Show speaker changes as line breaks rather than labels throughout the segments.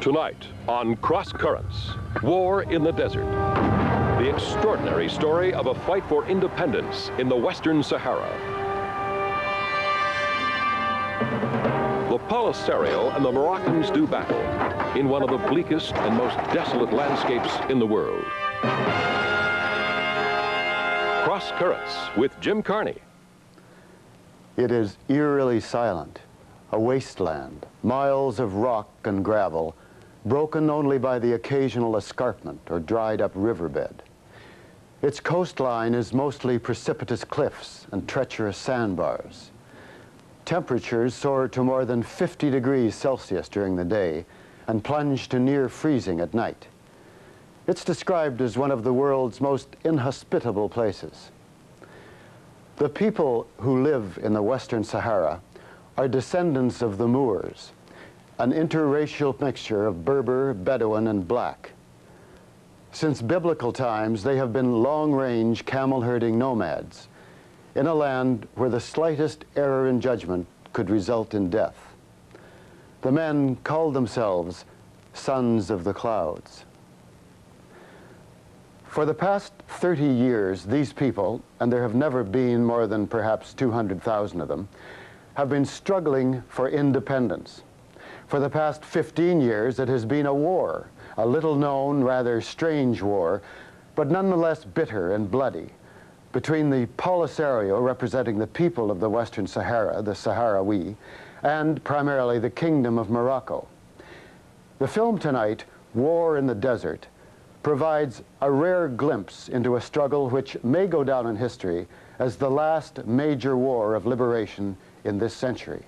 Tonight on Cross Currents, War in the Desert. The extraordinary story of a fight for independence in the Western Sahara. The Polisario and the Moroccans do battle in one of the bleakest and most desolate landscapes in the world. Cross Currents with Jim Carney.
It is eerily silent, a wasteland, miles of rock and gravel, broken only by the occasional escarpment or dried-up riverbed. Its coastline is mostly precipitous cliffs and treacherous sandbars. Temperatures soar to more than 50 degrees Celsius during the day and plunge to near freezing at night. It's described as one of the world's most inhospitable places. The people who live in the Western Sahara are descendants of the Moors, an interracial mixture of Berber, Bedouin, and black. Since biblical times, they have been long-range camel-herding nomads in a land where the slightest error in judgment could result in death. The men called themselves sons of the clouds. For the past 30 years, these people, and there have never been more than perhaps 200,000 of them, have been struggling for independence. For the past 15 years, it has been a war, a little-known, rather strange war, but nonetheless bitter and bloody, between the Polisario, representing the people of the Western Sahara, the Sahrawi, and primarily the Kingdom of Morocco. The film tonight, War in the Desert, provides a rare glimpse into a struggle which may go down in history as the last major war of liberation in this century.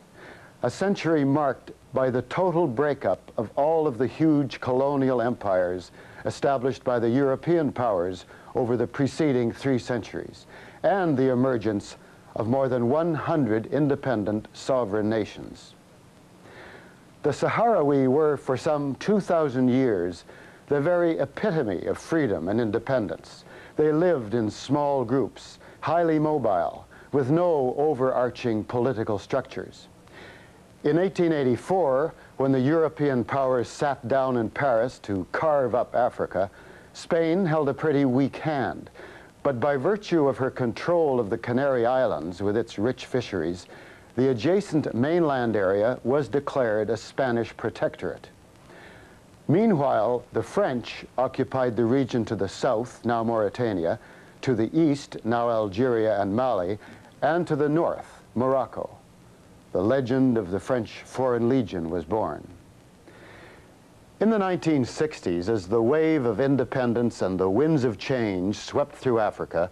A century marked by the total breakup of all of the huge colonial empires established by the European powers over the preceding 3 centuries, and the emergence of more than 100 independent sovereign nations. The Sahrawi were, for some 2,000 years, the very epitome of freedom and independence. They lived in small groups, highly mobile, with no overarching political structures. In 1884, when the European powers sat down in Paris to carve up Africa, Spain held a pretty weak hand. But by virtue of her control of the Canary Islands with its rich fisheries, the adjacent mainland area was declared a Spanish protectorate. Meanwhile, the French occupied the region to the south, now Mauritania, to the east, now Algeria and Mali, and to the north, Morocco. The legend of the French Foreign Legion was born. In the 1960s, as the wave of independence and the winds of change swept through Africa,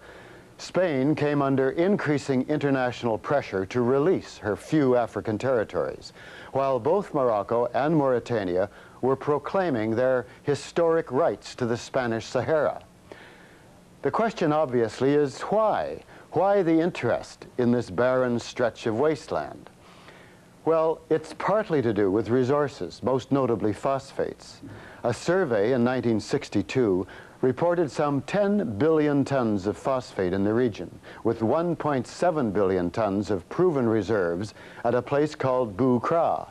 Spain came under increasing international pressure to release her few African territories, while both Morocco and Mauritania were proclaiming their historic rights to the Spanish Sahara. The question, obviously, is why? Why the interest in this barren stretch of wasteland? Well, it's partly to do with resources, most notably phosphates. A survey in 1962 reported some 10 billion tons of phosphate in the region, with 1.7 billion tons of proven reserves at a place called Boukra.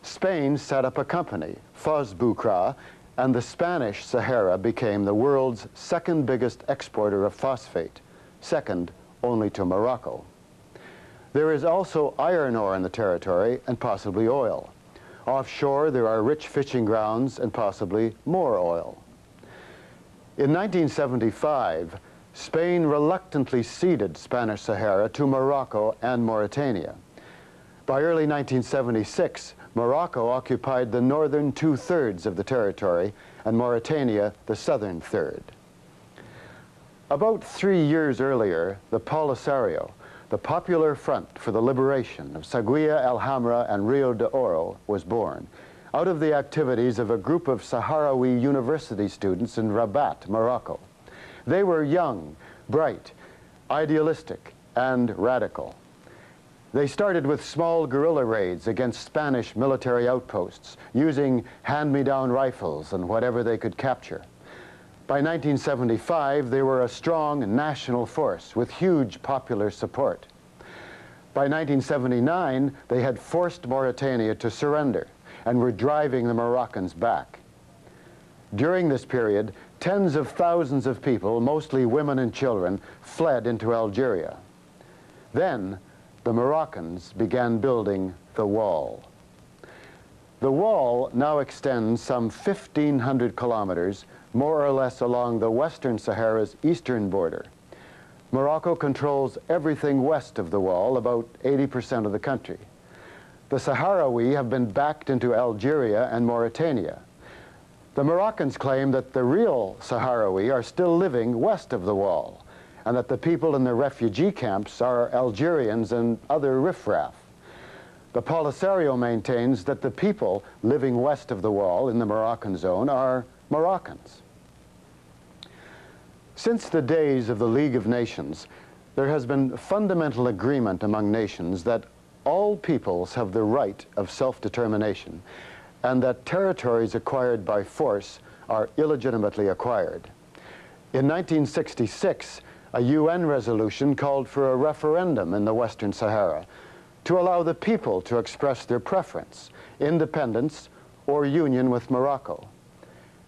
Spain set up a company, Boukra, and the Spanish Sahara became the world's second biggest exporter of phosphate, second only to Morocco. There is also iron ore in the territory and possibly oil. Offshore, there are rich fishing grounds and possibly more oil. In 1975, Spain reluctantly ceded Spanish Sahara to Morocco and Mauritania. By early 1976, Morocco occupied the northern 2/3 of the territory and Mauritania the southern third. About 3 years earlier, the Polisario, the Popular Front for the Liberation of Saguia, El Hamra, and Rio de Oro, was born out of the activities of a group of Sahrawi university students in Rabat, Morocco. They were young, bright, idealistic, and radical. They started with small guerrilla raids against Spanish military outposts, using hand-me-down rifles and whatever they could capture. By 1975, they were a strong national force with huge popular support. By 1979, they had forced Mauritania to surrender, and were driving the Moroccans back. During this period, tens of thousands of people, mostly women and children, fled into Algeria. Then, the Moroccans began building the wall. The wall now extends some 1,500 kilometers, more or less along the Western Sahara's eastern border. Morocco controls everything west of the wall, about 80% of the country. The Sahrawi have been backed into Algeria and Mauritania. The Moroccans claim that the real Sahrawi are still living west of the wall, and that the people in the refugee camps are Algerians and other riffraff. The Polisario maintains that the people living west of the wall in the Moroccan zone are Moroccans. Since the days of the League of Nations, there has been fundamental agreement among nations that all peoples have the right of self-determination, and that territories acquired by force are illegitimately acquired. In 1966, a UN resolution called for a referendum in the Western Sahara to allow the people to express their preference, independence, or union with Morocco.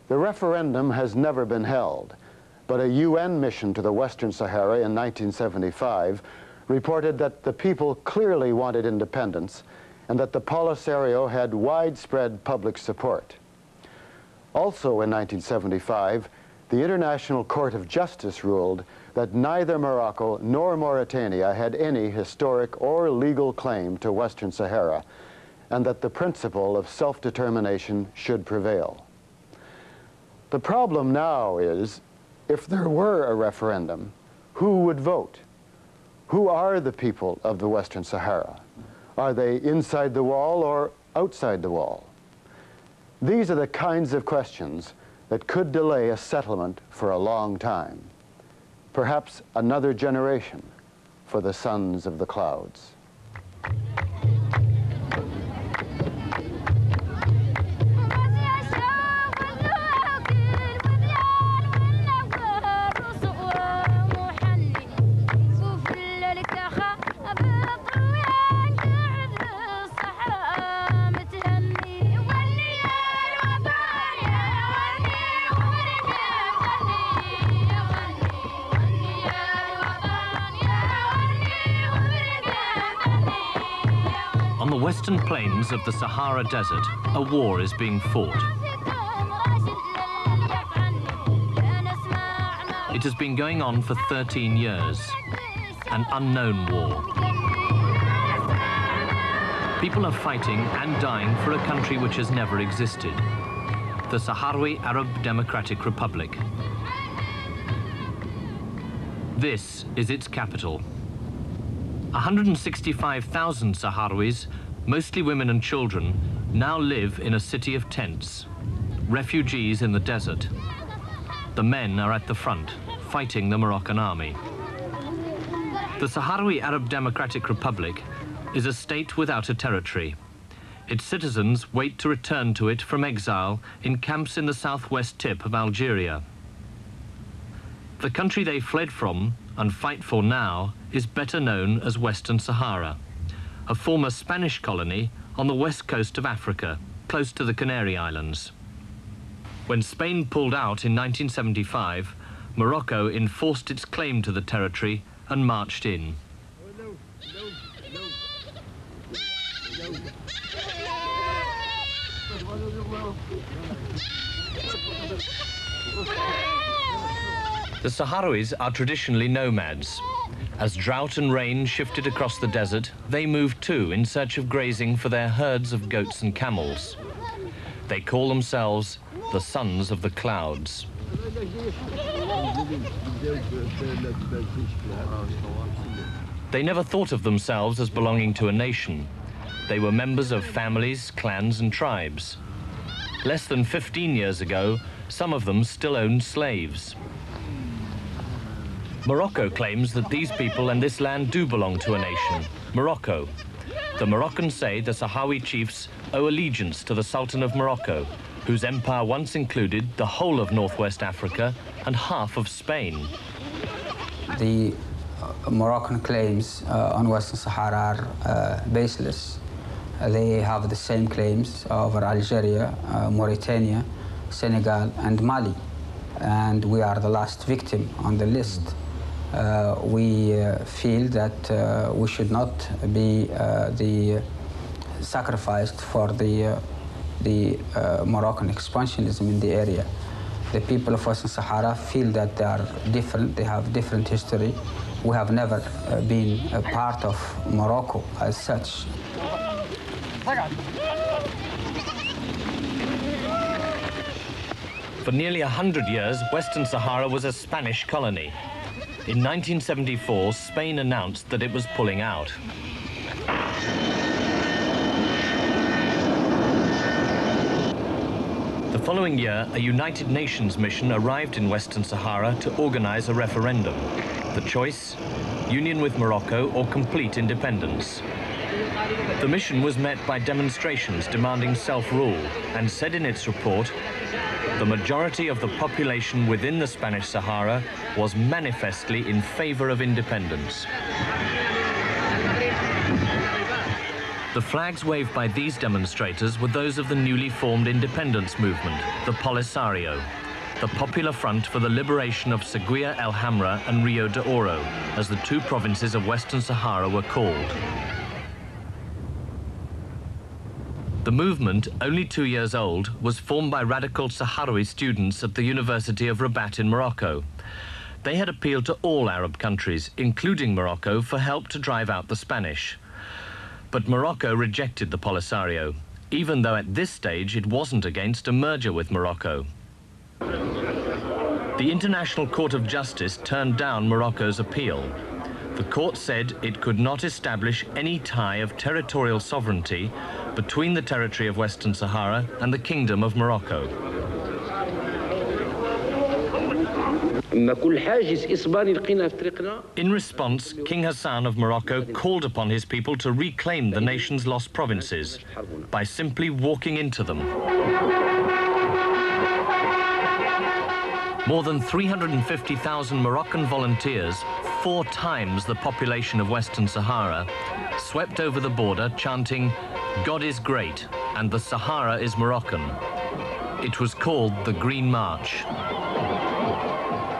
The referendum has never been held, but a UN mission to the Western Sahara in 1975 reported that the people clearly wanted independence and that the Polisario had widespread public support. Also in 1975, the International Court of Justice ruled that neither Morocco nor Mauritania had any historic or legal claim to Western Sahara, and that the principle of self-determination should prevail. The problem now is, if there were a referendum, who would vote? Who are the people of the Western Sahara? Are they inside the wall or outside the wall? These are the kinds of questions that could delay a settlement for a long time, perhaps another generation for the sons of the clouds.
On the western plains of the Sahara Desert, a war is being fought. It has been going on for 13 years, an unknown war. People are fighting and dying for a country which has never existed, the Sahrawi Arab Democratic Republic. This is its capital. 165,000 Sahrawis, mostly women and children, now live in a city of tents, refugees in the desert. The men are at the front, fighting the Moroccan army. The Sahrawi Arab Democratic Republic is a state without a territory. Its citizens wait to return to it from exile in camps in the southwest tip of Algeria. The country they fled from and fight for now is better known as Western Sahara, a former Spanish colony on the west coast of Africa, close to the Canary Islands. When Spain pulled out in 1975, Morocco enforced its claim to the territory and marched in. The Sahrawis are traditionally nomads. As drought and rain shifted across the desert, they moved too in search of grazing for their herds of goats and camels. They call themselves the sons of the clouds. They never thought of themselves as belonging to a nation. They were members of families, clans and tribes. Less than 15 years ago, some of them still owned slaves. Morocco claims that these people and this land do belong to a nation, Morocco. The Moroccans say the Sahrawi chiefs owe allegiance to the Sultan of Morocco, whose empire once included the whole of northwest Africa and half of Spain.
The Moroccan claims on Western Sahara are baseless. They have the same claims over Algeria, Mauritania, Senegal, and Mali. And we are the last victim on the list. We feel that we should not be sacrificed for the Moroccan expansionism in the area. The people of Western Sahara feel that they are different, they have different history. We have never been a part of Morocco as such.
For nearly 100 years, Western Sahara was a Spanish colony. In 1974, Spain announced that it was pulling out. The following year, a United Nations mission arrived in Western Sahara to organize a referendum. The choice: union with Morocco or complete independence. The mission was met by demonstrations demanding self-rule and said in its report, the majority of the population within the Spanish Sahara was manifestly in favor of independence. The flags waved by these demonstrators were those of the newly formed independence movement, the Polisario, the Popular Front for the Liberation of Seguia El Hamra and Rio de Oro, as the two provinces of Western Sahara were called. The movement, only 2 years old, was formed by radical Sahrawi students at the University of Rabat in Morocco. They had appealed to all Arab countries, including Morocco, for help to drive out the Spanish. But Morocco rejected the Polisario, even though at this stage it wasn't against a merger with Morocco. The International Court of Justice turned down Morocco's appeal. The court said it could not establish any tie of territorial sovereignty between the territory of Western Sahara and the Kingdom of Morocco. In response, King Hassan of Morocco called upon his people to reclaim the nation's lost provinces by simply walking into them. More than 350,000 Moroccan volunteers, 4 times the population of Western Sahara, swept over the border chanting, "God is great and the Sahara is Moroccan." It was called the Green March.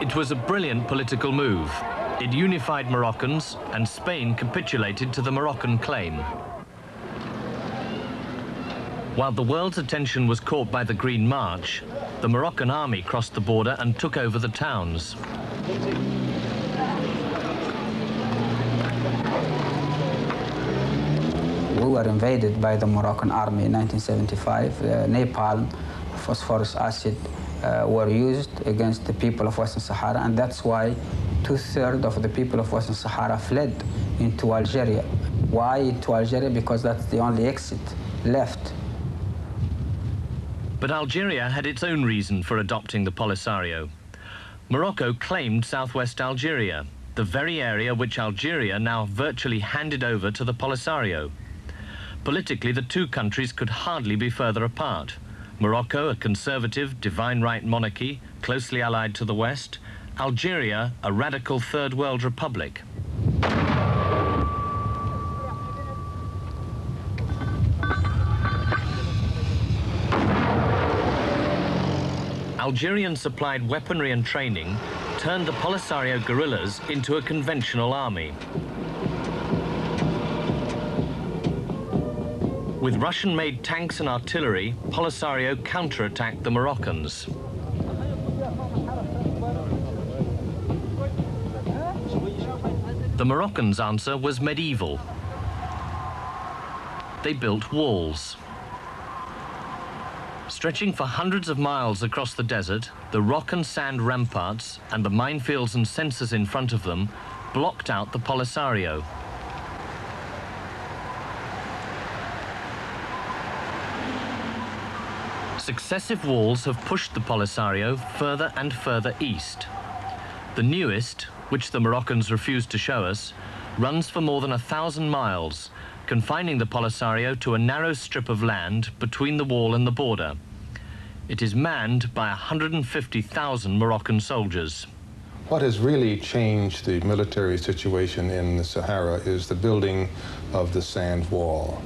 It was a brilliant political move. It unified Moroccans, and Spain capitulated to the Moroccan claim. While the world's attention was caught by the Green March, the Moroccan army crossed the border and took over the towns.
We were invaded by the Moroccan army in 1975. Napalm, phosphorus acid were used against the people of Western Sahara, and that's why 2/3 of the people of Western Sahara fled into Algeria. Why to Algeria? Because that's the only exit left.
But Algeria had its own reason for adopting the Polisario. Morocco claimed southwest Algeria, the very area which Algeria now virtually handed over to the Polisario. Politically, the two countries could hardly be further apart. Morocco, a conservative, divine right monarchy, closely allied to the West. Algeria, a radical third world republic. Algerian-supplied weaponry and training turned the Polisario guerrillas into a conventional army. With Russian-made tanks and artillery, Polisario counterattacked the Moroccans. The Moroccans' answer was medieval. They built walls. Stretching for hundreds of miles across the desert, the rock and sand ramparts and the minefields and sensors in front of them blocked out the Polisario. Successive walls have pushed the Polisario further and further east. The newest, which the Moroccans refused to show us, runs for more than 1,000 miles, confining the Polisario to a narrow strip of land between the wall and the border. It is manned by 150,000 Moroccan soldiers.
What has really changed the military situation in the Sahara is the building of the sand wall.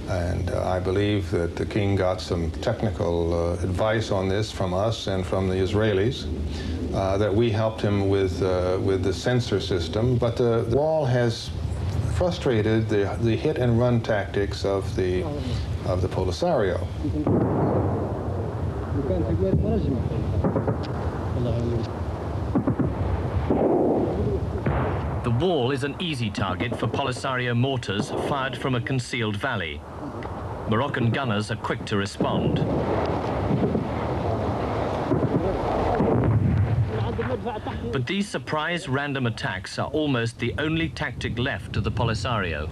And I believe that the king got some technical advice on this from us and from the Israelis, that we helped him with the sensor system. But the wall has frustrated the hit-and-run tactics of the Polisario.
The wall is an easy target for Polisario mortars fired from a concealed valley. Moroccan gunners are quick to respond. But these surprise random attacks are almost the only tactic left of the Polisario.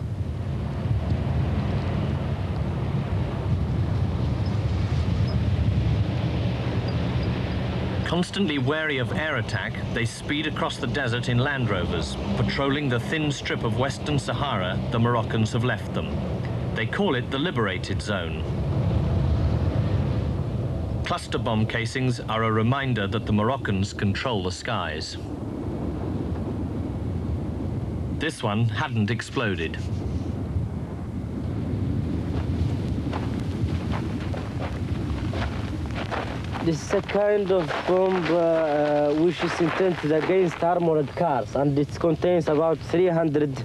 Constantly wary of air attack, they speed across the desert in Land Rovers, patrolling the thin strip of Western Sahara the Moroccans have left them. They call it the liberated zone. Cluster bomb casings are a reminder that the Moroccans control the skies. This one hadn't exploded.
This is a kind of bomb which is intended against armored cars, and it contains about 300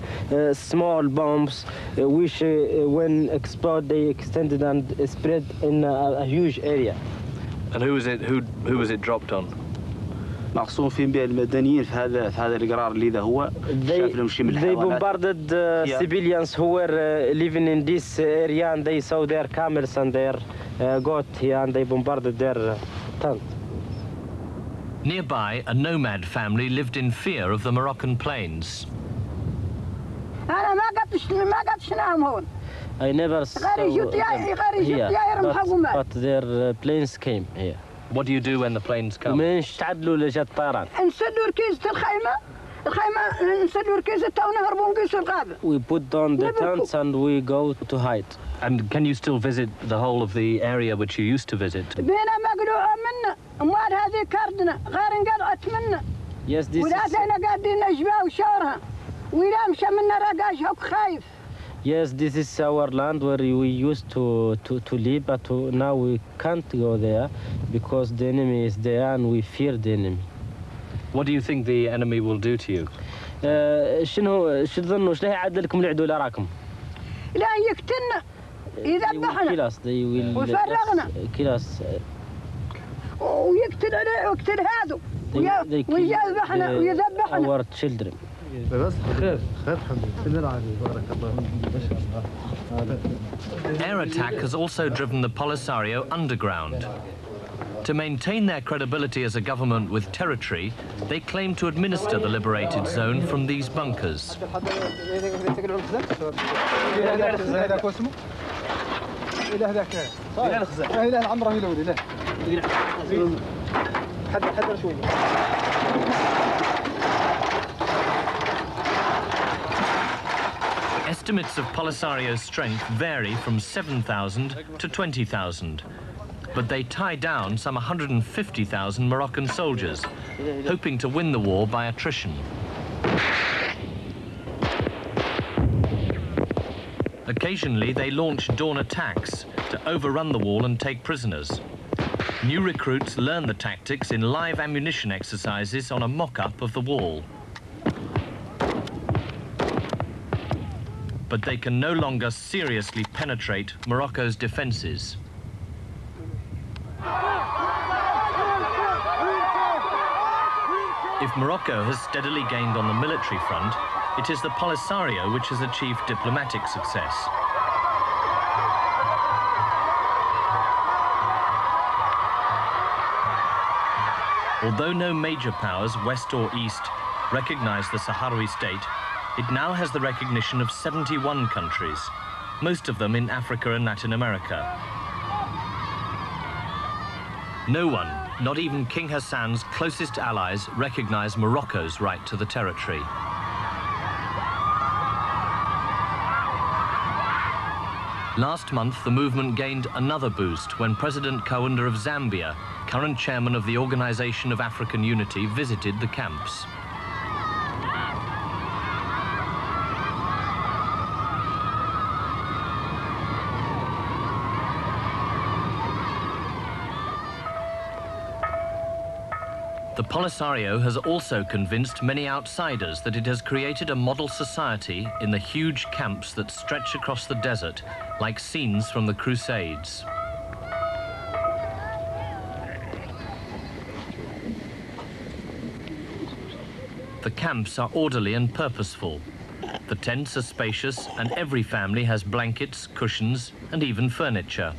small bombs which, when explode, they extended and spread in a huge area.
And who was it dropped on?
مقصود فين بين المدنيين في هذا القرار اللي إذا هو شاف لهم شيء من
They
الحيوانات.
bombarded civilians who were living in this area, and they saw their camels and their goat here, and they bombarded their tent.
Nearby, a nomad family lived in fear of the Moroccan plains.
I never saw them here, but their planes came here.
What do you do when the planes come?
نستعدلوا لجات طيران.
نسدوا ركيزة الخيمة نسدوا ركيزة ونهربوا نقيسوا الغابة.
We put down the tents and we go to hide.
And can you still visit the whole of the area which you used to visit?
بينا مقلوعة منا أموال هذه كاردنا غير انقطعت منا.
Yes, this
ولا
is...
زينا قاعدين نجبها وشارها ولا مشى منا رقاش هوك خايف.
Yes, this is our land where we used to live, but now we can't go there because the enemy is there and we fear the enemy.
What do you think the enemy will do to you?
شو تظنوا ايش راح يعدل لكم العدو اللي راكم؟
لا يقتلنا يذبحنا ويفرغنا
kill us.
ويقتل عليه ويقتل هذا ويذبحنا ويذبحنا.
Our children.
Air attack has also driven the Polisario underground. To maintain their credibility as a government with territory, they claim to administer the liberated zone from these bunkers. Estimates of Polisario's strength vary from 7,000 to 20,000, but they tie down some 150,000 Moroccan soldiers, hoping to win the war by attrition. Occasionally, they launch dawn attacks to overrun the wall and take prisoners. New recruits learn the tactics in live ammunition exercises on a mock-up of the wall. But they can no longer seriously penetrate Morocco's defences. If Morocco has steadily gained on the military front, it is the Polisario which has achieved diplomatic success. Although no major powers, west or east, recognize the Sahrawi state, it now has the recognition of 71 countries, most of them in Africa and Latin America. No one, not even King Hassan's closest allies, recognize Morocco's right to the territory. Last month, the movement gained another boost when President Kaunda of Zambia, current chairman of the Organization of African Unity, visited the camps. The Polisario has also convinced many outsiders that it has created a model society in the huge camps that stretch across the desert, like scenes from the Crusades. The camps are orderly and purposeful. The tents are spacious, and every family has blankets, cushions, and even furniture.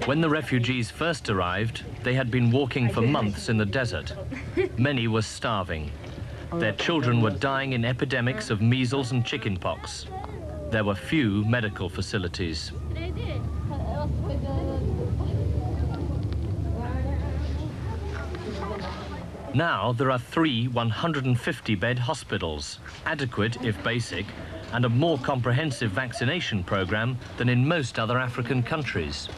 When the refugees first arrived, they had been walking for months in the desert. Many were starving. Their children were dying in epidemics of measles and chickenpox. There were few medical facilities. Now there are 3 150-bed hospitals, adequate if basic, and a more comprehensive vaccination program than in most other African countries.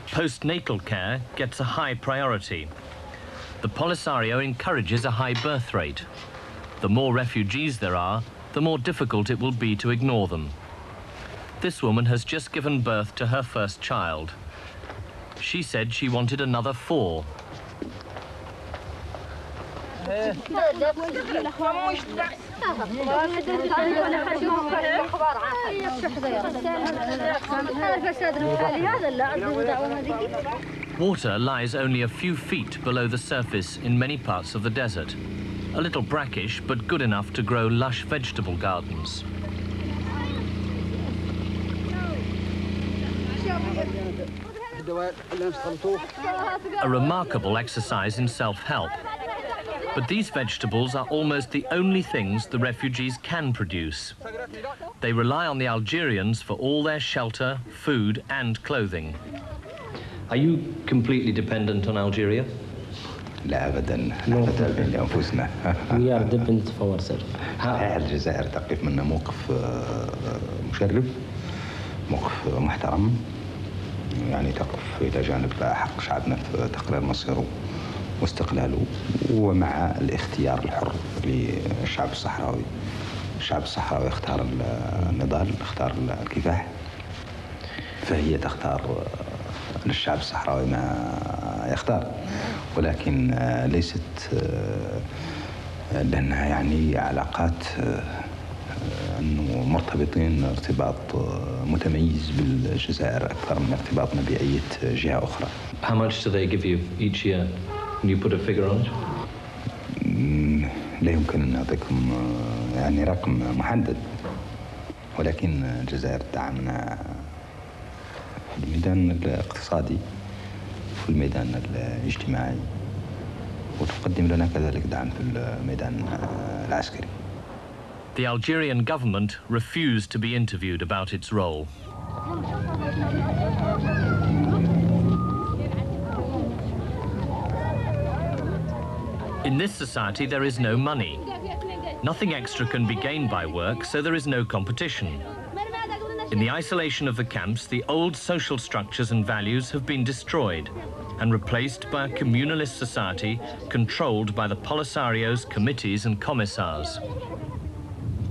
Postnatal care gets a high priority. The Polisario encourages a high birth rate. The more refugees there are, the more difficult it will be to ignore them. This woman has just given birth to her first child. She said she wanted another 4. Water lies only a few feet below the surface in many parts of the desert. A little brackish, but good enough to grow lush vegetable gardens. A remarkable exercise in self-help. But these vegetables are almost the only things the refugees can produce. They rely on the Algerians for all their shelter, food and clothing. Are you completely dependent on Algeria?
لا أبدا نحن لأنفسنا.
We are dependent for ourselves.
الجزائر تقف منا موقف مشرف، موقف محترم، يعني تقف إلى جانب حق شعبنا في تقرير مصيره واستقلاله ومع الاختيار الحر للشعب الصحراوي. الشعب الصحراوي اختار النضال، اختار الكفاح، فهي تختار للشعب الصحراوي ما يختار، ولكن ليست لأنها يعني علاقات أنه مرتبطين ارتباط متميز بالجزائر أكثر من ارتباطنا بأي جهة أخرى.
How much do they give you each year? Can you put a figure on it?
لا يمكن أن أعطيكم يعني رقم محدد، ولكن الجزائر تدعمنا في الميدان الاقتصادي في الميدان الاجتماعي وتقدم لنا كذلك دعم في الميدان العسكري.
The Algerian government refused to be interviewed about its role. In this society, there is no money. Nothing extra can be gained by work, so there is no competition. In the isolation of the camps, the old social structures and values have been destroyed and replaced by a communalist society controlled by the Polisario's committees and commissars.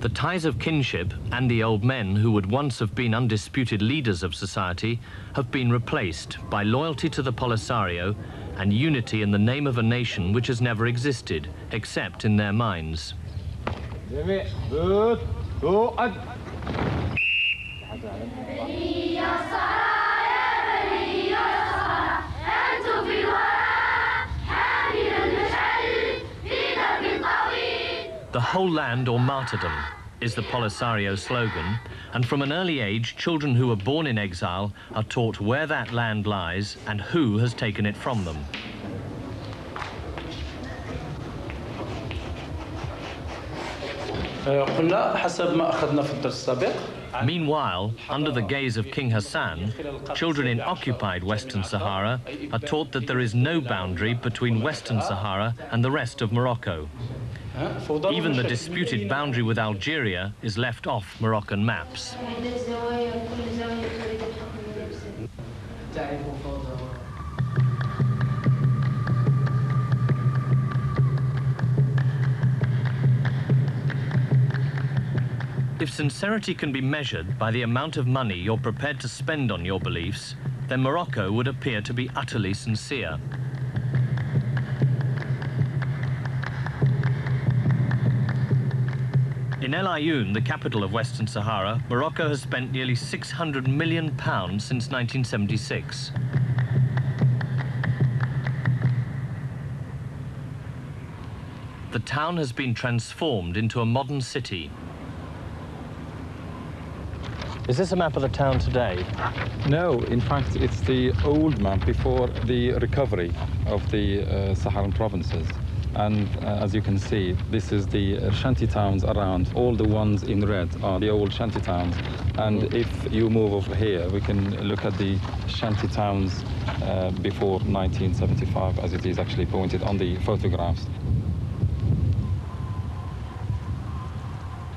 The ties of kinship and the old men who would once have been undisputed leaders of society have been replaced by loyalty to the Polisario and unity in the name of a nation which has never existed, except in their minds. The whole land or martyrdom is the Polisario slogan, and from an early age, children who are born in exile are taught where that land lies and who has taken it from them. Meanwhile, under the gaze of King Hassan, children in occupied Western Sahara are taught that there is no boundary between Western Sahara and the rest of Morocco. Even the disputed boundary with Algeria is left off Moroccan maps. If sincerity can be measured by the amount of money you're prepared to spend on your beliefs, then Morocco would appear to be utterly sincere. In El Ayoun, the capital of Western Sahara, Morocco has spent nearly £600 million since 1976. The town has been transformed into a modern city. Is this a map of the town today?
No, in fact, it's the old map before the recovery of the Saharan provinces. And as you can see, this is the shanty towns around. All the ones in red are the old shanty towns. And if you move over here, we can look at the shanty towns before 1975, as it is actually pointed on the photographs.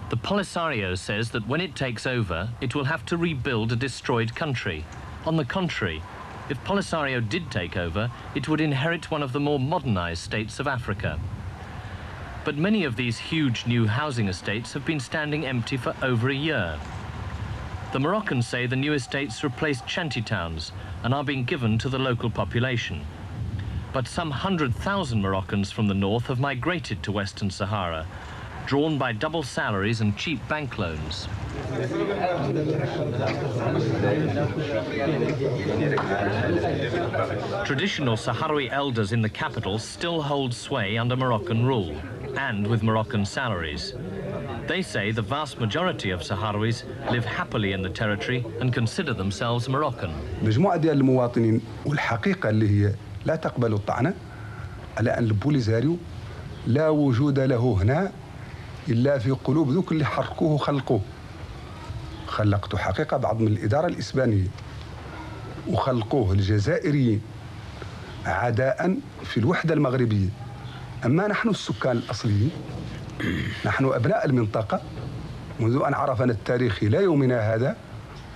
The Polisario says that when it takes over, it will have to rebuild a destroyed country. On the contrary, if Polisario did take over, it would inherit one of the more modernized states of Africa. But many of these huge new housing estates have been standing empty for over a year. The Moroccans say the new estates replaced shanty towns and are being given to the local population. But some 100,000 Moroccans from the north have migrated to Western Sahara, drawn by double salaries and cheap bank loans. Traditional Sahrawi elders in the capital still hold sway under Moroccan rule, and with Moroccan salaries. They say the vast majority of Sahrawis live happily in the territory and consider themselves Moroccan.
مجموعة ديال المواطنين والحقيقة اللي هي لا تقبل الطعنة على أن البوليساريو لا وجود له هنا إلا في قلوب ذوك اللي حركوه وخلقوه. خلقته حقيقة بعض من الإدارة الإسبانية وخلقوه الجزائريين عداء في الوحدة المغربية. أما نحن السكان الأصليين نحن أبناء المنطقة منذ أن عرفنا التاريخ إلى يومنا هذا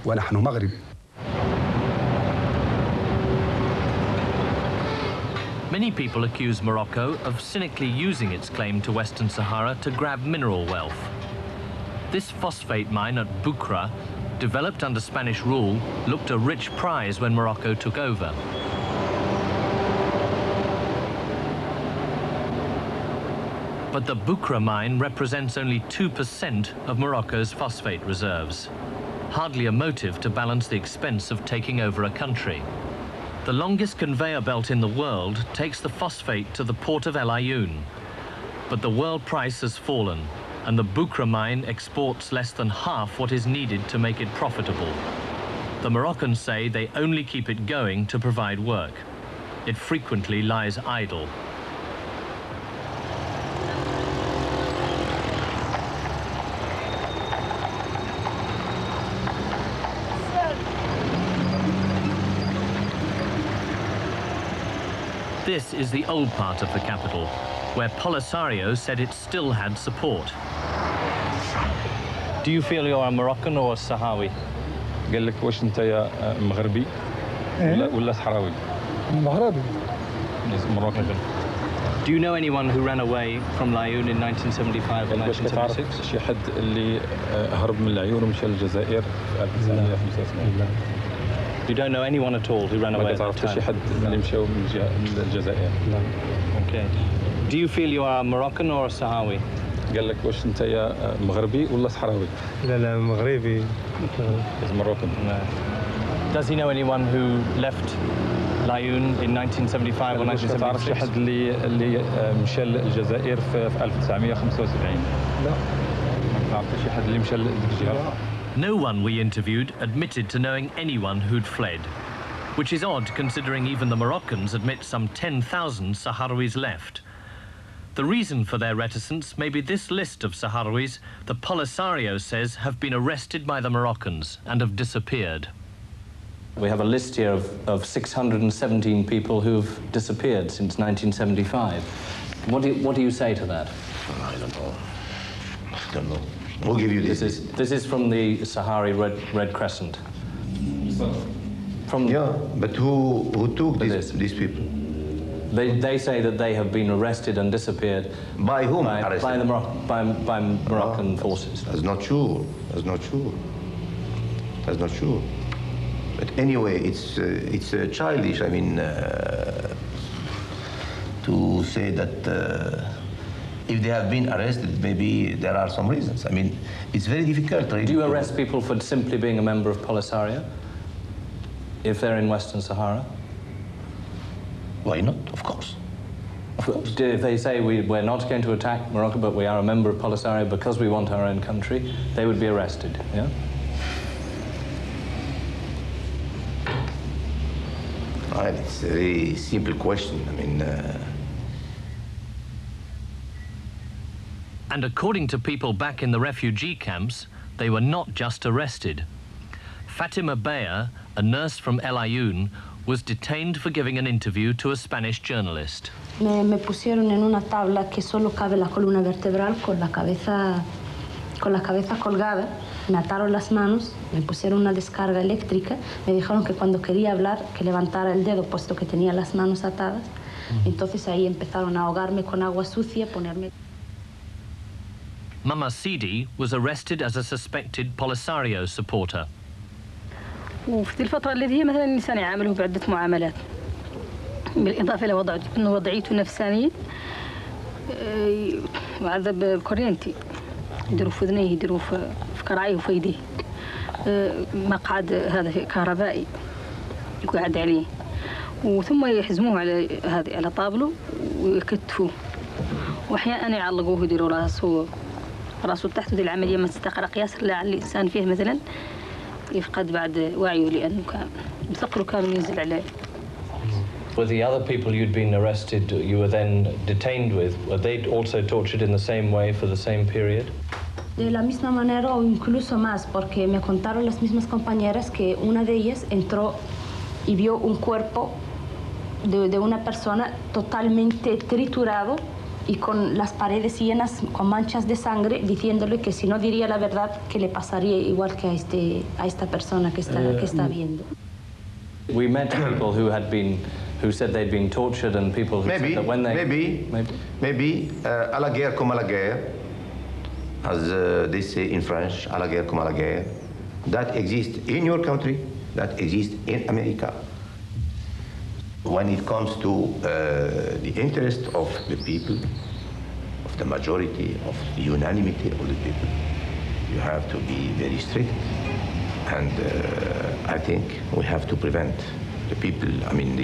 ونحن مغرب.
Many people accuse Morocco of cynically using its claim to Western Sahara to grab mineral wealth. This phosphate mine at Bukra, developed under Spanish rule, looked a rich prize when Morocco took over. But the Bukra mine represents only 2% of Morocco's phosphate reserves, hardly a motive to balance the expense of taking over a country. The longest conveyor belt in the world takes the phosphate to the port of El Ayoun. But the world price has fallen, and the Bukra mine exports less than half what is needed to make it profitable. The Moroccans say they only keep it going to provide work. It frequently lies idle. This is the old part of the capital, where Polisario said it still had support. Do you feel you're a Moroccan or a Sahrawi?
قال لك واش انت يا مغربي ولا صحراوي؟
مغربي.
Moroccan.
Do you know anyone who ran away from Laayoune in 1975 or 1976?
شي حد اللي هرب من العيون ومشى للجزائر في 1975.
You don't know anyone at all who ran away at that time?
شي حد اللي مشاو من الجزائر.
Okay. Do you feel you are a Moroccan or a Sahrawi?
قال لك واش انت يا مغربي ولا صحراوي؟
لا مغربي.
He's Moroccan.
No. Does he know anyone who left Laayoune in 1975 or 1976?
تعرف شي حد اللي مشى للجزائر في 1975؟
لا.
ما تعرف شي حد اللي مشى لديك الجهة؟
No one we interviewed admitted to knowing anyone who'd fled, which is odd considering even the Moroccans admit some 10,000 Sahrawis left. The reason for their reticence may be this list of Sahrawis the Polisario says have been arrested by the Moroccans and have disappeared. We have a list here of 617 people who've disappeared since 1975. What do you say to that?
I don't know. We'll give you this.
This is from the Sahari Red Crescent.
Yeah, but who took these people?
They say that they have been arrested and disappeared.
By whom?
By Moroccan forces.
That's not true. That's not true. That's not true. But anyway, it's childish. I mean, to say that if they have been arrested, maybe there are some reasons. I mean, it's very difficult.
Do you arrest people for simply being a member of Polisario if they're in Western Sahara?
Why not? Of course. Of course.
If they say we're not going to attack Morocco, but we are a member of Polisario because we want our own country, they would be arrested, yeah?
Right, it's a very simple question. I mean...
And according to people back in the refugee camps, they were not just arrested. Fatima Bea, a nurse from El Ayoun, was detained for giving an interview to a Spanish journalist.
Me pusieron en una tabla que solo cabe la columna vertebral con la cabeza colgada. Me ataron las manos, me pusieron una descarga eléctrica, me dijeron que cuando quería hablar que levantara el dedo puesto que tenía las manos atadas. Entonces ahí empezaron a ahogarme con agua sucia, ponerme...
Mama Sidi was arrested as a suspected Polisario supporter.
وفي الفترة التي هي مثلا الإنسان يعامله بعدة معاملات بالإضافة إلى وضعيته النفسانية يعذب بكورينتي يديروا في أذنيه يديروا في كراعيه وفي يديه مقعد هذا كهربائي يقعد عليه وثم يحزموه على طابله ويكتفوه وأحيانا يعلقوه يديروا راسه تحت. ودي العملية ما تستغرق ياسر لا على الإنسان فيه مثلا يفقد بعد وعيه لأنه كان ثقله كامل ينزل عليه.
Were the other people you'd been arrested, you were then detained with, were they also tortured in the same way for the same period?
De la misma manera o incluso más, porque me contaron las mismas compañeras que una de ellas entró y vio un cuerpo de una persona totalmente triturado y con las paredes llenas con manchas de sangre, diciéndole que si no diría la verdad que le pasaría igual que a esta persona que está viendo.
We met people who said they'd been tortured and people who said that when they...
Maybe à la guerre comme à la guerre, as they say in French, à la guerre comme à la guerre, that exists in your country, that exists in America. When it comes to the interest of the people, of the majority, of the unanimity of the people, you have to be very strict. And I think we have to prevent the people, I mean,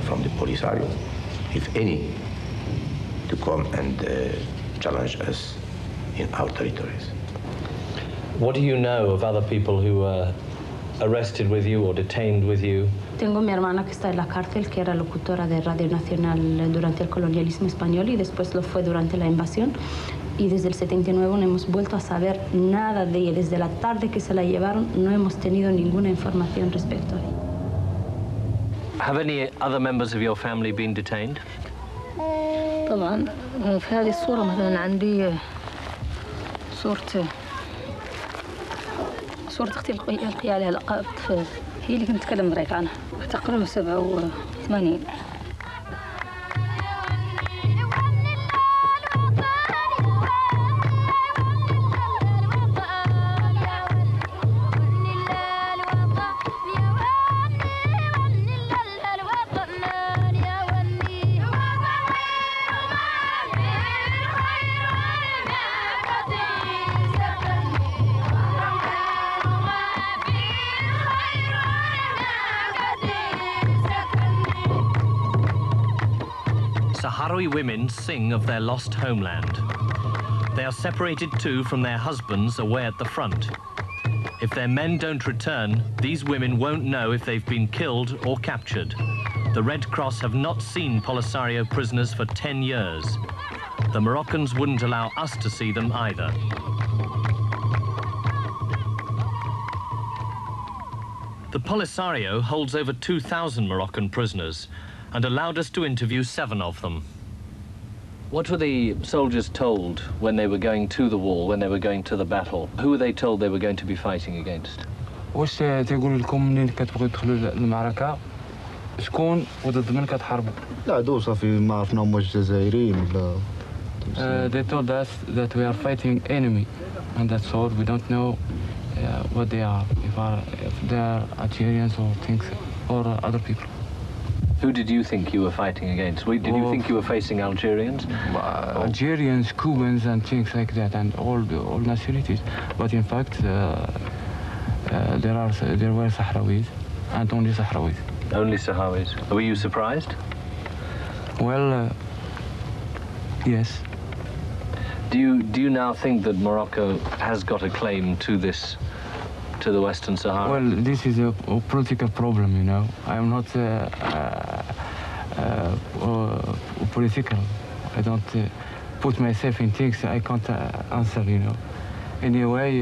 from the Polisario, if any, to come and challenge us in our territories.
What do you know of other people who were arrested with you or detained with you?
Tengo mi hermana que está en la cárcel, que era locutora de Radio Nacional durante el colonialismo español y después lo fue durante la invasión. Y desde el 79 no hemos vuelto a saber nada de ella. Desde la tarde que se la llevaron no hemos tenido ninguna información respecto a ella.
Have any other members of your family been detained?
طبعا في هذه الصورة مثلا عندي صورة أختي القي عليها لقاء هي اللي كنت أتكلم معك عنها تقريبا 87.
Sahrawi women sing of their lost homeland. They are separated too from their husbands away at the front. If their men don't return, these women won't know if they've been killed or captured. The Red Cross have not seen Polisario prisoners for 10 years. The Moroccans wouldn't allow us to see them either. The Polisario holds over 2,000 Moroccan prisoners and allowed us to interview 7 of them. What were the soldiers told when they were going to the wall, when they were going to the battle? Who were they told they were going to be fighting against?
واش تيقولوا لكم منين كتبغيو تدخلوا المعركة شكون وضد من كتحاربوا؟
لا عدو صافي ما عرفناهم واش جزائريين ولا
They told us that we are fighting enemy and that's all. We don't know what they are, if they are Algerians or things, or other people.
Who did you think you were fighting against? Did you think you were facing Algerians?
Algerians, Cubans, and things like that, and all nationalities. But in fact, there were Sahrawis, and only Sahrawis.
Only Sahrawis. Were you surprised?
Well, yes.
Do you now think that Morocco has got a claim to this, to the Western Sahara?
Well, this is a political problem, you know. I am not political. I don't put myself in things I can't answer, you know. Anyway,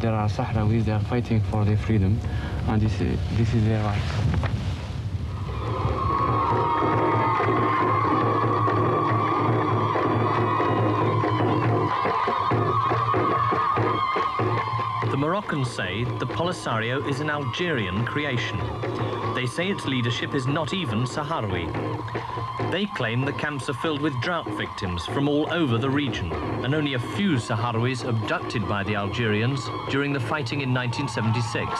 there are Sahrawis, they are fighting for their freedom, and this is their right.
The Moroccans say the Polisario is an Algerian creation. They say its leadership is not even Sahrawi. They claim the camps are filled with drought victims from all over the region, and only a few Sahrawis abducted by the Algerians during the fighting in 1976.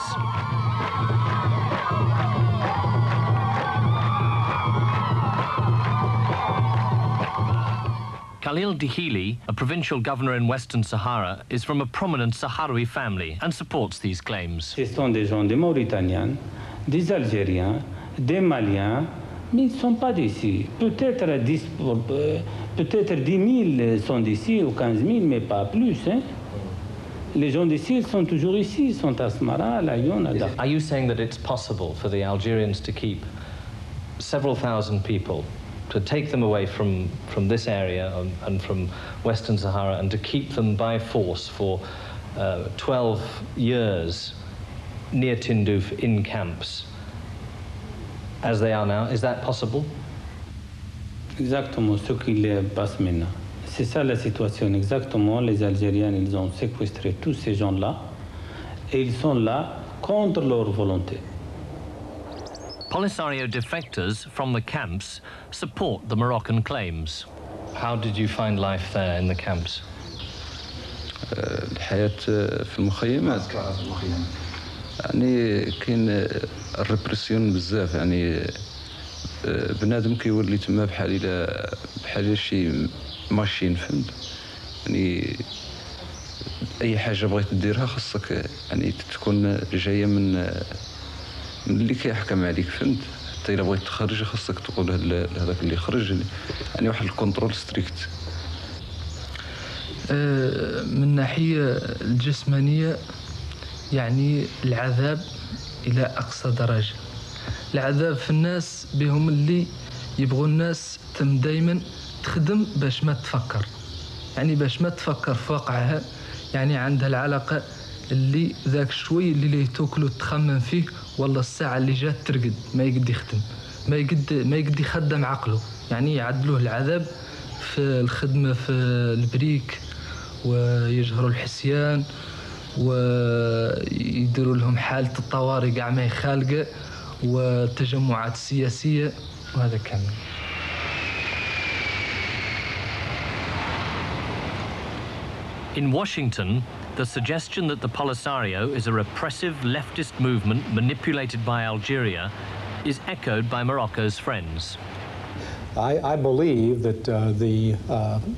Khalil Dihili, a provincial governor in Western Sahara, is from a prominent Sahrawi family and supports these claims.
Ce sont des gens, des Mauritaniens, des Algériens, des Maliens, mais ils ne sont pas d'ici. Peut-être 10 000 sont d'ici ou 15 000, mais pas plus. Hein? Les gens d'ici, ils sont toujours ici, ils sont à Asmara, à Lyon, à Dakar.
Are you saying that it's possible for the Algerians to keep several thousand people, to take them away from this area and from Western Sahara, and to keep them by force for 12 years near Tindouf in camps, as they are now? Is that possible?
Exactement ce qu'il passe maintenant. C'est ça la situation, exactement. Les Algériens, ils ont séquestré tous ces gens-là, et ils sont là contre leur volonté.
Polisario defectors from the camps support the Moroccan claims. How did you find life there in the camps?
الحياة في المخيمات يعني كاين الريبرسيون بزاف يعني بنادم كيولي تما بحال شي ماشين فهمت يعني اي حاجه بغيت ديرها خاصك يعني تكون جايه من اللي كيحكم عليك فهمت حتى الا بغيت تخرج خاصك تقول هذاك اللي خرج يعني واحد الكونترول ستريكت.
من الناحيه الجسمانيه يعني العذاب الى اقصى درجه. العذاب في الناس بهم اللي يبغوا الناس تم دائما تخدم باش ما تفكر، يعني باش ما تفكر في واقعها، يعني عندها العلاقه اللي ذاك شوي اللي تاكل وتخمم فيه والله الساعه اللي جات ترقد ما يقد يخدم، ما يقد يخدم عقله، يعني يعدلوه العذاب في الخدمه في البريك ويجهروا الحسيان ويديروا لهم حاله الطوارئ كاع ما يخالقه والتجمعات السياسيه وهذا كامل.
In Washington, the suggestion that the Polisario is a repressive leftist movement manipulated by Algeria is echoed by Morocco's friends.
I believe that the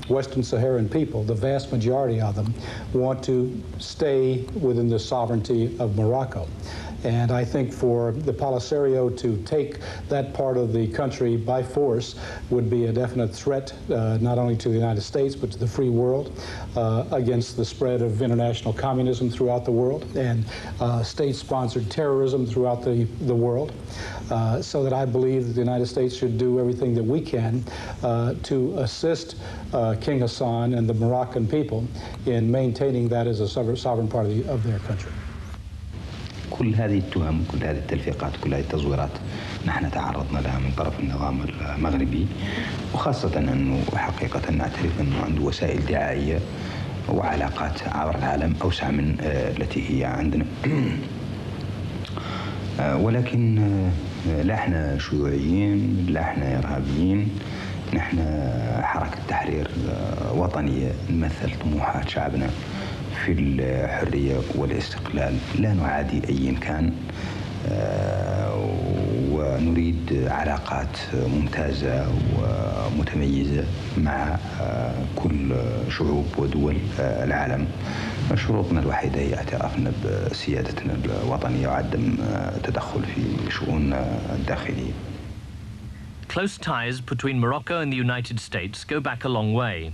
Western Saharan people, the vast majority of them, want to stay within the sovereignty of Morocco. And I think for the Polisario to take that part of the country by force would be a definite threat, not only to the United States, but to the free world, against the spread of international communism throughout the world and state-sponsored terrorism throughout the world. So that I believe that the United States should do everything that we can to assist King Hassan and the Moroccan people in maintaining that as a sovereign part of their country.
كل هذه التهم، كل هذه التلفيقات، كل هذه التزويرات نحن تعرضنا لها من طرف النظام المغربي، وخاصة أنه حقيقة نعترف أنه عنده وسائل دعائية وعلاقات عبر العالم أوسع من التي هي عندنا. ولكن لا احنا شيوعيين، لا احنا إرهابيين، نحن حركة تحرير وطنية نمثل طموحات شعبنا
في الحرية والاستقلال، لا نعادي أي كان، ونريد علاقات ممتازة ومتميزة مع كل شعوب ودول العالم. شروطنا الوحيدة هي اعترافنا بسيادتنا الوطنية وعدم التدخل في شؤوننا الداخلية.
Close ties between Morocco and the United States go back a long way.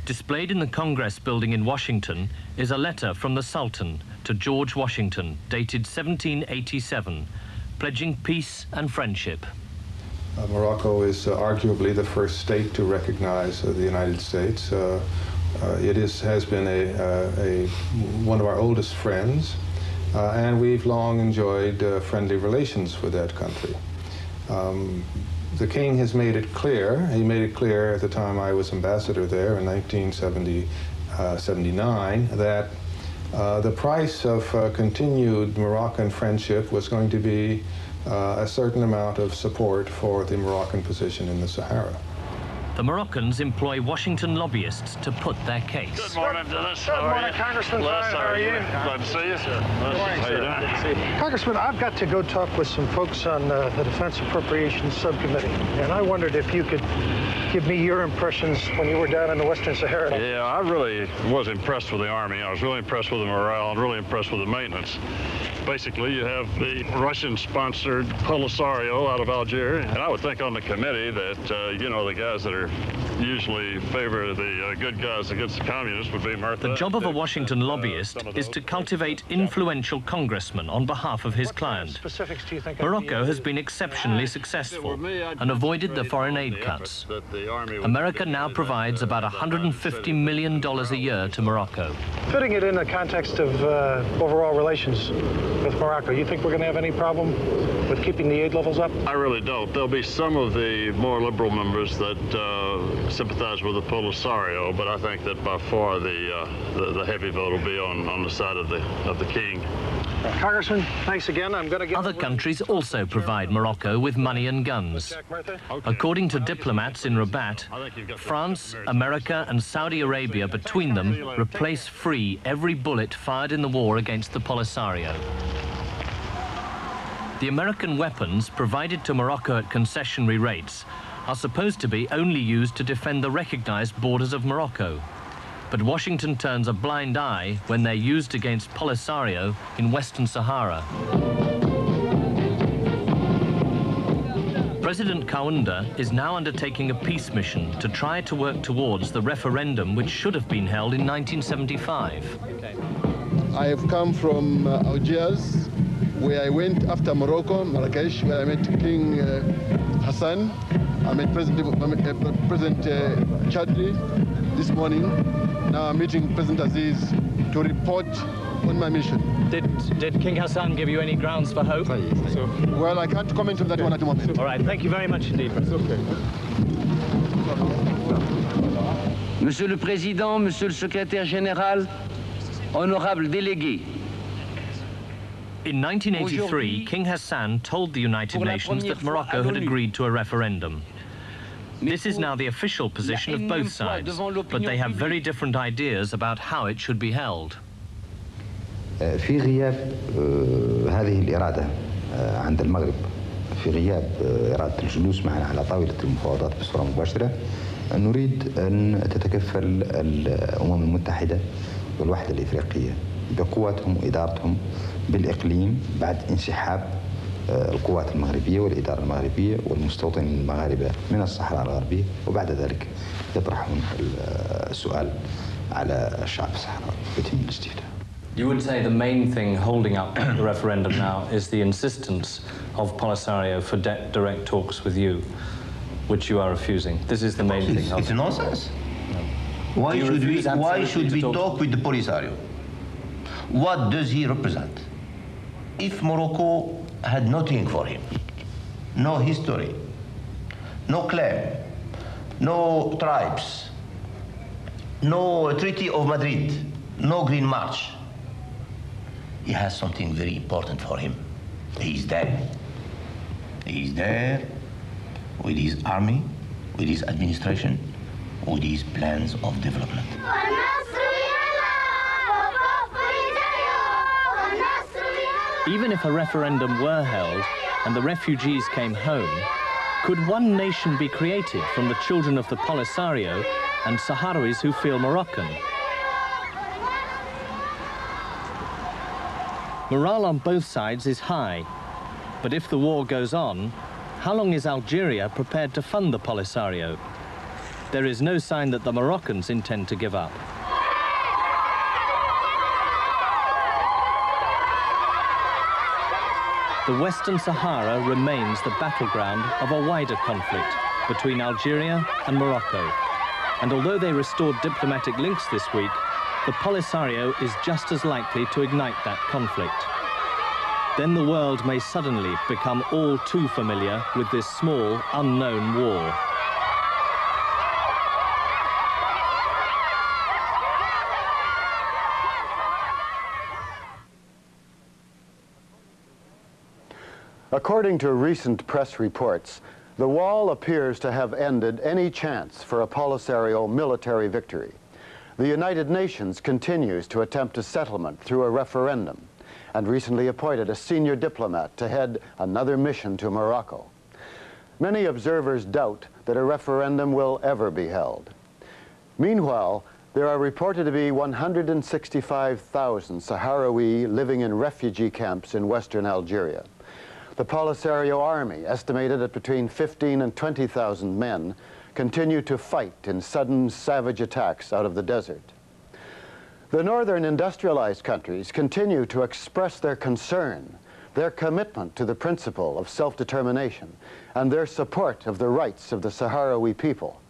Displayed in the Congress building in Washington is a letter from the Sultan to George Washington, dated 1787, pledging peace and friendship.
Morocco is arguably the first state to recognize the United States. It has been one of our oldest friends, and we've long enjoyed friendly relations with that country. The king has made it clear, he made it clear at the time I was ambassador there in 1979, that the price of continued Moroccan friendship was going to be a certain amount of support for the Moroccan position in the Sahara.
The Moroccans employ Washington lobbyists to put their case.
Good morning, Dennis. Good morning, Congressman. How are you? Glad to see you. How you doing?
Congressman, I've got to go talk with some folks on the Defense Appropriations Subcommittee, and I wondered if you could give me your impressions when you were down in the Western Sahara.
Yeah, I really was impressed with the Army. I was really impressed with the morale and really impressed with the maintenance. Basically, you have the Russian-sponsored Polisario out of Algeria, and I would think on the committee that, you know, the guys that are usually favor the good guys against the communists would be Martha.
The job of a Washington lobbyist is to cultivate influential congressmen on behalf of his client. Morocco has been exceptionally successful and avoided the foreign aid cuts. America now provides about $150 million a year to Morocco.
Fitting it in the context of overall relations with Morocco, you think we're going to have any problem with keeping the aid levels up?
I really don't. There'll be some of the more liberal members that sympathize with the Polisario, but I think that by far the heavy vote will be on the side of the king.
Congressman, thanks again. I'm going to get...
Other countries also provide Morocco with money and guns. According to diplomats in Rabat, France, America and Saudi Arabia between them replace free every bullet fired in the war against the Polisario. The American weapons provided to Morocco at concessionary rates are supposed to be only used to defend the recognized borders of Morocco. But Washington turns a blind eye when they're used against Polisario in Western Sahara. President Kaunda is now undertaking a peace mission to try to work towards the referendum which should have been held in 1975.
I have come from Algiers, where I went after Morocco, Marrakesh, where I met King Hassan. I met President Chadli this morning. Now I'm meeting President Aziz to report on my mission.
Did King Hassan give you any grounds for hope?
Well, I can't comment on that one at the moment.
All right, thank you very much indeed.
It's okay.
Monsieur le Président, Monsieur le Secrétaire Général, honorable délégué.
In 1983, King Hassan told the United Nations that Morocco had agreed to a referendum. This is now the official position of both sides, but they have very different ideas about how it should be held.
في غياب هذه الإرادة عند المغرب، في غياب إرادة الجلوس معنا على طاولة المفاوضات بصورة مباشرة، نريد أن تتكفل الأمم المتحدة والوحدة الإفريقية بقواتهم وإدارتهم بالإقليم بعد انسحاب القوات المغربية والإدارة المغربية والمستوطنين المغاربة من الصحراء الغربية، وبعد ذلك يطرحون السؤال على الشعب الصحراوي ويتم الاستفتاء.
You would say the main thing holding up the referendum now is the insistence of Polisario for direct talks with you, which you are refusing. This is the main thing.
It's nonsense. Why should we talk with the Polisario? What does he represent? If Morocco had nothing for him, no history, no claim, no tribes, no Treaty of Madrid, no Green March, he has something very important for him. He's there. He's there with his army, with his administration, with his plans of development.
Even if a referendum were held and the refugees came home, could one nation be created from the children of the Polisario and Sahrawis who feel Moroccan? Morale on both sides is high, but if the war goes on, how long is Algeria prepared to fund the Polisario? There is no sign that the Moroccans intend to give up. The Western Sahara remains the battleground of a wider conflict between Algeria and Morocco. And although they restored diplomatic links this week, the Polisario is just as likely to ignite that conflict. Then the world may suddenly become all too familiar with this small, unknown war.
According to recent press reports, the wall appears to have ended any chance for a Polisario military victory. The United Nations continues to attempt a settlement through a referendum and recently appointed a senior diplomat to head another mission to Morocco. Many observers doubt that a referendum will ever be held. Meanwhile, there are reported to be 165,000 Sahrawi living in refugee camps in western Algeria. The Polisario army, estimated at between 15,000 and 20,000 men, continue to fight in sudden, savage attacks out of the desert. The northern industrialized countries continue to express their concern, their commitment to the principle of self-determination, and their support of the rights of the Sahrawi people.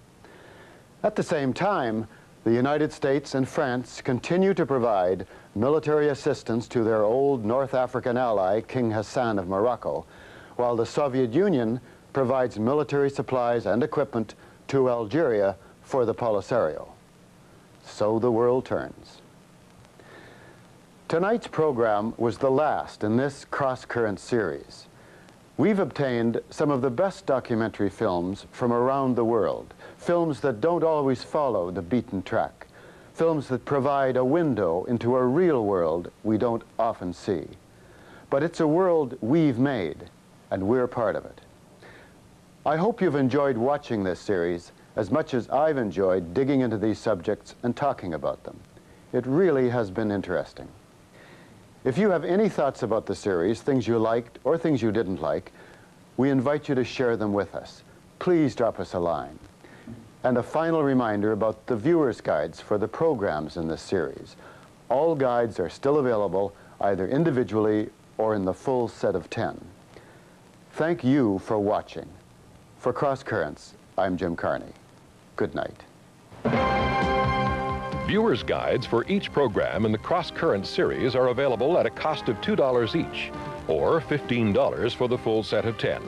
At the same time, the United States and France continue to provide military assistance to their old North African ally, King Hassan of Morocco, while the Soviet Union provides military supplies and equipment to Algeria for the Polisario. So the world turns. Tonight's program was the last in this cross-current series. We've obtained some of the best documentary films from around the world, films that don't always follow the beaten track, films that provide a window into a real world we don't often see. But it's a world we've made, and we're part of it. I hope you've enjoyed watching this series as much as I've enjoyed digging into these subjects and talking about them. It really has been interesting. If you have any thoughts about the series, things you liked or things you didn't like, we invite you to share them with us. Please drop us a line. And a final reminder about the viewers' guides for the programs in this series. All guides are still available, either individually or in the full set of 10. Thank you for watching. For Cross Currents, I'm Jim Carney. Good night.
Viewers' guides for each program in the Cross Currents series are available at a cost of $2 each, or $15 for the full set of 10.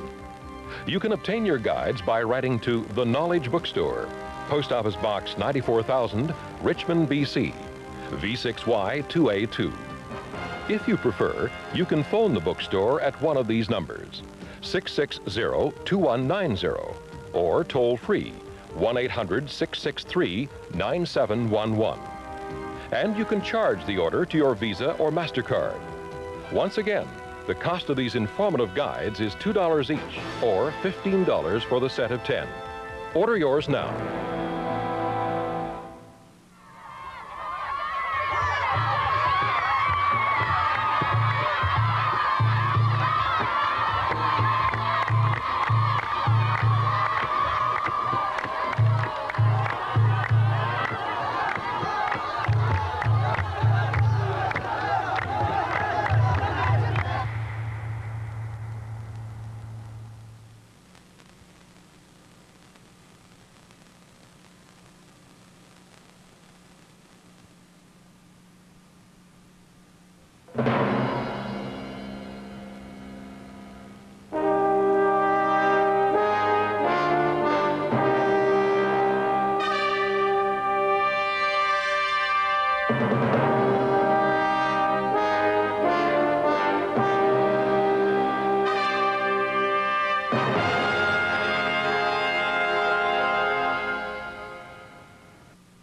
You can obtain your guides by writing to The Knowledge Bookstore, Post Office Box 94,000, Richmond, BC, V6Y2A2. If you prefer, you can phone the bookstore at one of these numbers, 660-2190, or toll-free, 1-800-663-9711. And you can charge the order to your Visa or MasterCard. Once again, the cost of these informative guides is $2 each, or $15 for the set of 10. Order yours now.